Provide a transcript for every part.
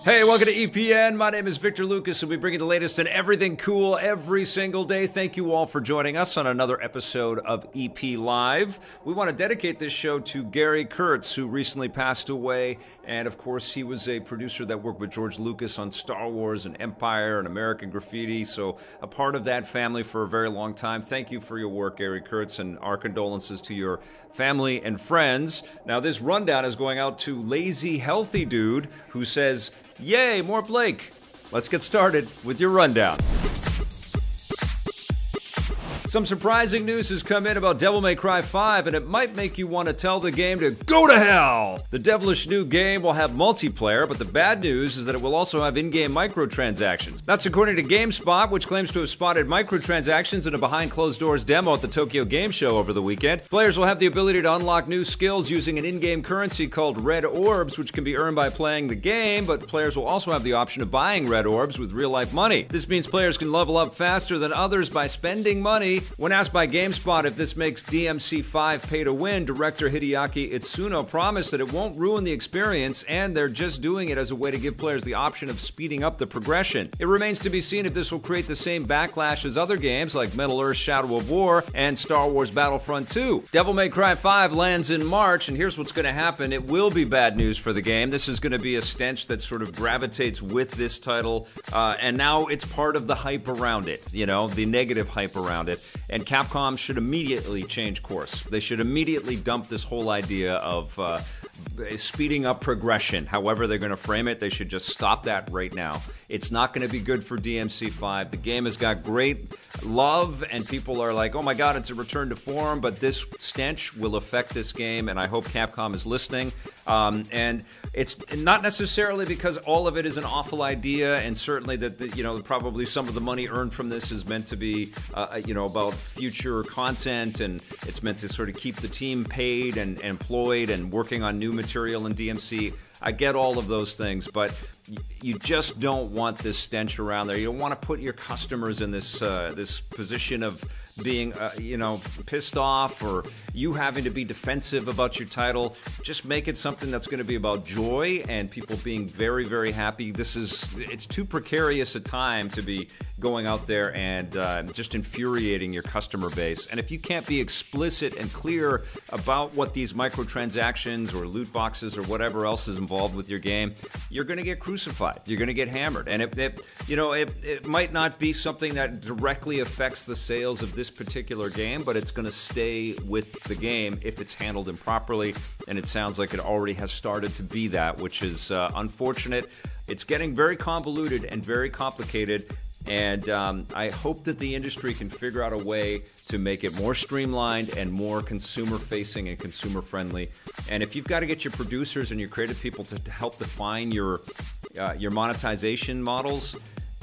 Hey, welcome to EPN. My name is Victor Lucas, and we bring you the latest in everything cool every single day. Thank you all for joining us on another episode of EP Live. We want to dedicate this show to Gary Kurtz, who recently passed away. And, of course, he was a producer that worked with George Lucas on Star Wars and Empire and American Graffiti, so a part of that family for a very long time. Thank you for your work, Gary Kurtz, and our condolences to your family and friends. Now, this rundown is going out to Lazy Healthy Dude, who says, "Yay, more Blake." Let's get started with your rundown. Some surprising news has come in about Devil May Cry 5, and it might make you want to tell the game to go to hell! The devilish new game will have multiplayer, but the bad news is that it will also have in-game microtransactions. That's according to GameSpot, which claims to have spotted microtransactions in a behind-closed-doors demo at the Tokyo Game Show over the weekend. Players will have the ability to unlock new skills using an in-game currency called red orbs, which can be earned by playing the game, but players will also have the option of buying red orbs with real-life money. This means players can level up faster than others by spending money. When asked by GameSpot if this makes DMC5 pay to win, director Hideaki Itsuno promised that it won't ruin the experience and they're just doing it as a way to give players the option of speeding up the progression. It remains to be seen if this will create the same backlash as other games like Middle-earth Shadow of War and Star Wars Battlefront 2. Devil May Cry 5 lands in March, and here's what's going to happen. It will be bad news for the game. This is going to be a stench that sort of gravitates with this title, and now it's part of the hype around it, you know, the negative hype around it. And Capcom should immediately change course. They should immediately dump this whole idea of speeding up progression. However they're going to frame it, they should just stop that right now. It's not going to be good for DMC5. The game has got great love, and people are like, oh my god, it's a return to form, but this stench will affect this game, and I hope Capcom is listening. And it's not necessarily because all of it is an awful idea, and certainly that, you know, probably some of the money earned from this is meant to be, you know, about future content, and it's meant to sort of keep the team paid and employed and working on new material in DMC. I get all of those things, but you just don't want this stench around there. You don't want to put your customers in this this position of being, you know, pissed off, or you having to be defensive about your title. Just make it something that's going to be about joy and people being very, very happy. It's too precarious a time to be going out there and just infuriating your customer base. And if you can't be explicit and clear about what these microtransactions or loot boxes or whatever else is involved with your game, you're going to get crucified. You're going to get hammered. And it might not be something that directly affects the sales of this particular game, but it's going to stay with the game if it's handled improperly. And it sounds like it already has started to be that, which is unfortunate. It's getting very convoluted and very complicated. And I hope that the industry can figure out a way to make it more streamlined and more consumer-facing and consumer-friendly. And if you've got to get your producers and your creative people to help define your monetization models,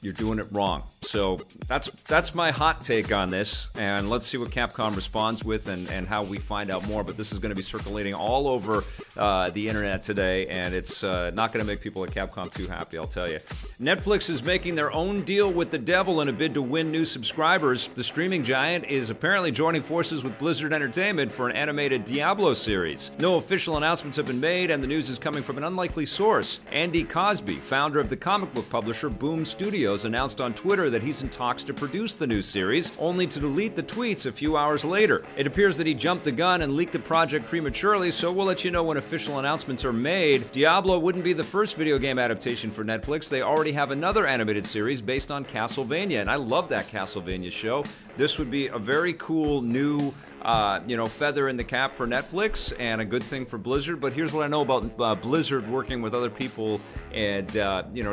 you're doing it wrong. So that's my hot take on this, and let's see what Capcom responds with and how we find out more. But this is going to be circulating all over the internet today, and it's not going to make people at Capcom too happy, I'll tell you. Netflix is making their own deal with the devil in a bid to win new subscribers. The streaming giant is apparently joining forces with Blizzard Entertainment for an animated Diablo series. No official announcements have been made, and the news is coming from an unlikely source. Andy Cosby, founder of the comic book publisher Boom Studios, announced on Twitter that he's in talks to produce the new series, only to delete the tweets a few hours later. It appears that he jumped the gun and leaked the project prematurely, so we'll let you know when official announcements are made. Diablo wouldn't be the first video game adaptation for Netflix. They already have another animated series based on Castlevania, and I love that Castlevania show. This would be a very cool new feather in the cap for Netflix and a good thing for Blizzard. But here's what I know about Blizzard working with other people and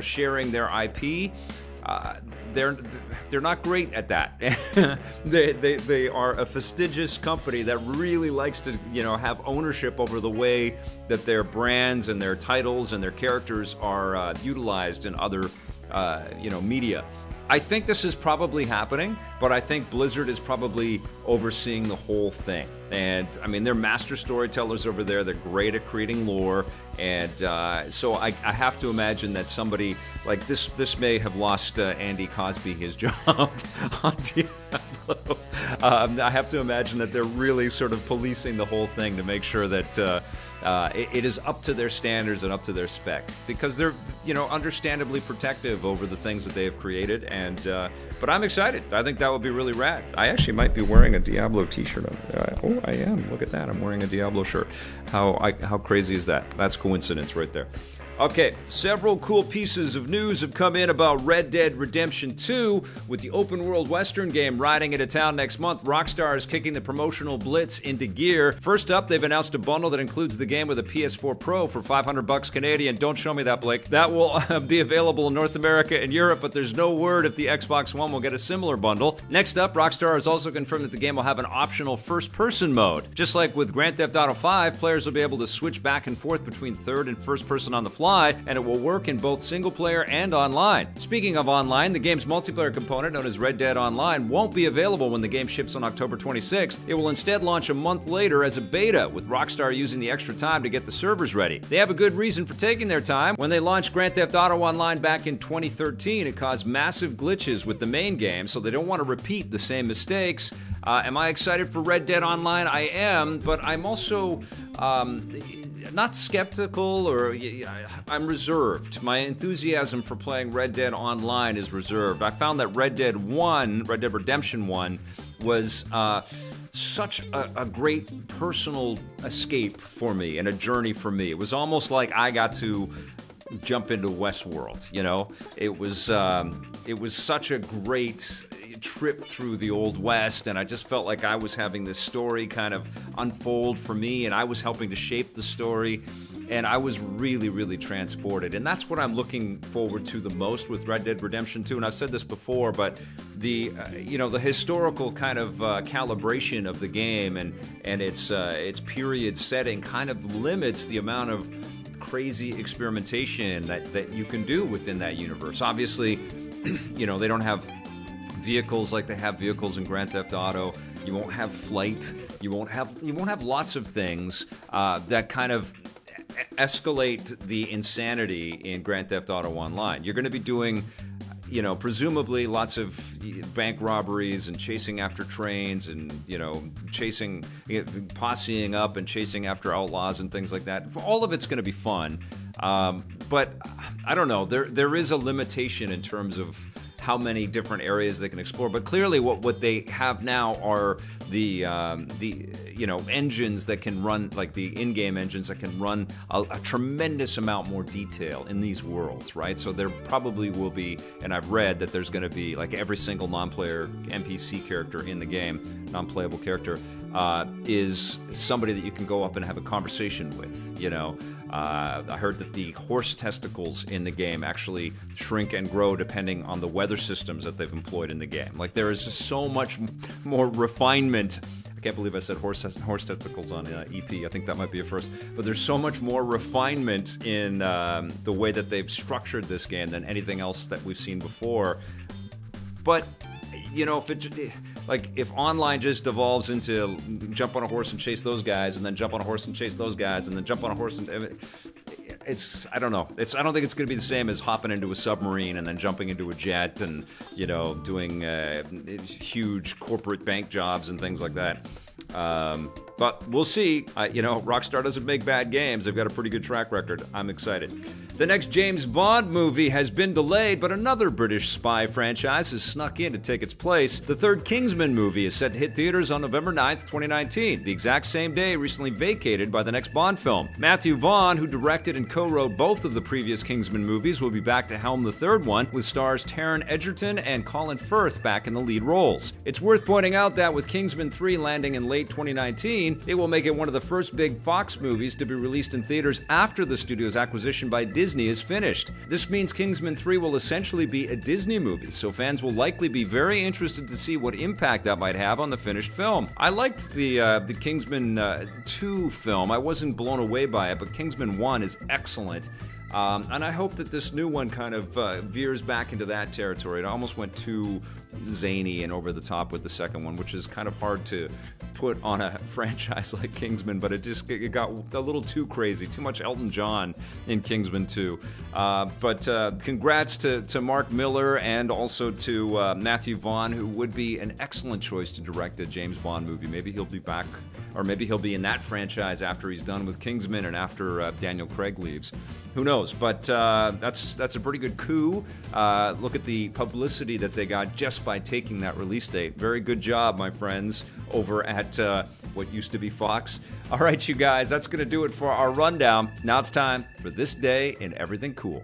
sharing their IP. They're not great at that. they are a fastidious company that really likes to have ownership over the way that their brands and their titles and their characters are utilized in other media. I think this is probably happening, but I think Blizzard is probably overseeing the whole thing. And I mean, they're master storytellers over there. They're great at creating lore. And so I have to imagine that somebody like this may have lost Andy Cosby his job on Diablo. I have to imagine that they're really sort of policing the whole thing to make sure that it is up to their standards and up to their spec, because they're, you know, understandably protective over the things that they have created. And but I'm excited. I think that would be really rad. I actually might be wearing a Diablo t-shirt. Oh, I am. Look at that. I'm wearing a Diablo shirt. How crazy is that? That's coincidence right there. Okay, several cool pieces of news have come in about Red Dead Redemption 2. With the open-world Western game riding into town next month, Rockstar is kicking the promotional blitz into gear. First up, they've announced a bundle that includes the game with a PS4 Pro for $500 Canadian. Don't show me that, Blake. That will be available in North America and Europe, but there's no word if the Xbox One will get a similar bundle. Next up, Rockstar has also confirmed that the game will have an optional first-person mode. Just like with Grand Theft Auto 5, players will be able to switch back and forth between third and first-person on the fly, and it will work in both single-player and online. Speaking of online, the game's multiplayer component, known as Red Dead Online, won't be available when the game ships on October 26th. It will instead launch a month later as a beta, with Rockstar using the extra time to get the servers ready. They have a good reason for taking their time. When they launched Grand Theft Auto Online back in 2013, it caused massive glitches with the main game, so they don't want to repeat the same mistakes. Am I excited for Red Dead Online? I am, but I'm also not skeptical, or I'm reserved. My enthusiasm for playing Red Dead Online is reserved. I found that Red Dead Redemption 1, was such a great personal escape for me and a journey for me. It was almost like I got to jump into Westworld, you know? It was such a great trip through the Old West, and I just felt like I was having this story kind of unfold for me, and I was helping to shape the story, and I was really, really transported. And that's what I'm looking forward to the most with Red Dead Redemption 2. And I've said this before, but the the historical kind of calibration of the game and its period setting kind of limits the amount of crazy experimentation that you can do within that universe. Obviously, they don't have vehicles like they have vehicles in Grand Theft Auto. You won't have flight. You won't have lots of things that kind of escalate the insanity in Grand Theft Auto Online. You're going to be doing, presumably lots of bank robberies and chasing after trains and, posseing up and chasing after outlaws and things like that. All of it's going to be fun. But I don't know. There is a limitation in terms of how many different areas they can explore. But clearly what they have now are the engines that can run, like the in-game engines that can run a tremendous amount more detail in these worlds, right? So there probably will be, and I've read that there's going to be, like, every single non-player NPC character in the game, non-playable character, is somebody that you can go up and have a conversation with, I heard that the horse testicles in the game actually shrink and grow depending on the weather systems that they've employed in the game. Like, there is just so much more refinement. I can't believe I said horse testicles on EP. I think that might be a first. But there's so much more refinement in the way that they've structured this game than anything else that we've seen before. But, if online just devolves into jump on a horse and chase those guys, and then jump on a horse and chase those guys, and then jump on a horse and I don't know. I don't think it's going to be the same as hopping into a submarine and then jumping into a jet and doing huge corporate bank jobs and things like that. But we'll see. Rockstar doesn't make bad games. They've got a pretty good track record. I'm excited. The next James Bond movie has been delayed, but another British spy franchise has snuck in to take its place. The third Kingsman movie is set to hit theaters on November 9th, 2019, the exact same day recently vacated by the next Bond film. Matthew Vaughn, who directed and co-wrote both of the previous Kingsman movies, will be back to helm the third one, with stars Taron Egerton and Colin Firth back in the lead roles. It's worth pointing out that with Kingsman III landing in late 2019, it will make it one of the first big Fox movies to be released in theaters after the studio's acquisition by Disney is finished. This means Kingsman 3 will essentially be a Disney movie, so fans will likely be very interested to see what impact that might have on the finished film. I liked the Kingsman 2 film. I wasn't blown away by it, but Kingsman 1 is excellent. And I hope that this new one kind of veers back into that territory. It almost went too zany and over the top with the second one, which is kind of hard to put on a franchise like Kingsman, but it got a little too crazy, too much Elton John in Kingsman 2. But congrats to Mark Miller and also to Matthew Vaughn, who would be an excellent choice to direct a James Bond movie. Maybe he'll be back, or maybe he'll be in that franchise after he's done with Kingsman and after Daniel Craig leaves. Who knows? But that's a pretty good coup. Look at the publicity that they got just by taking that release date. Very good job, my friends, over at what used to be Fox. All right, you guys, that's going to do it for our rundown. Now it's time for This Day in Everything Cool.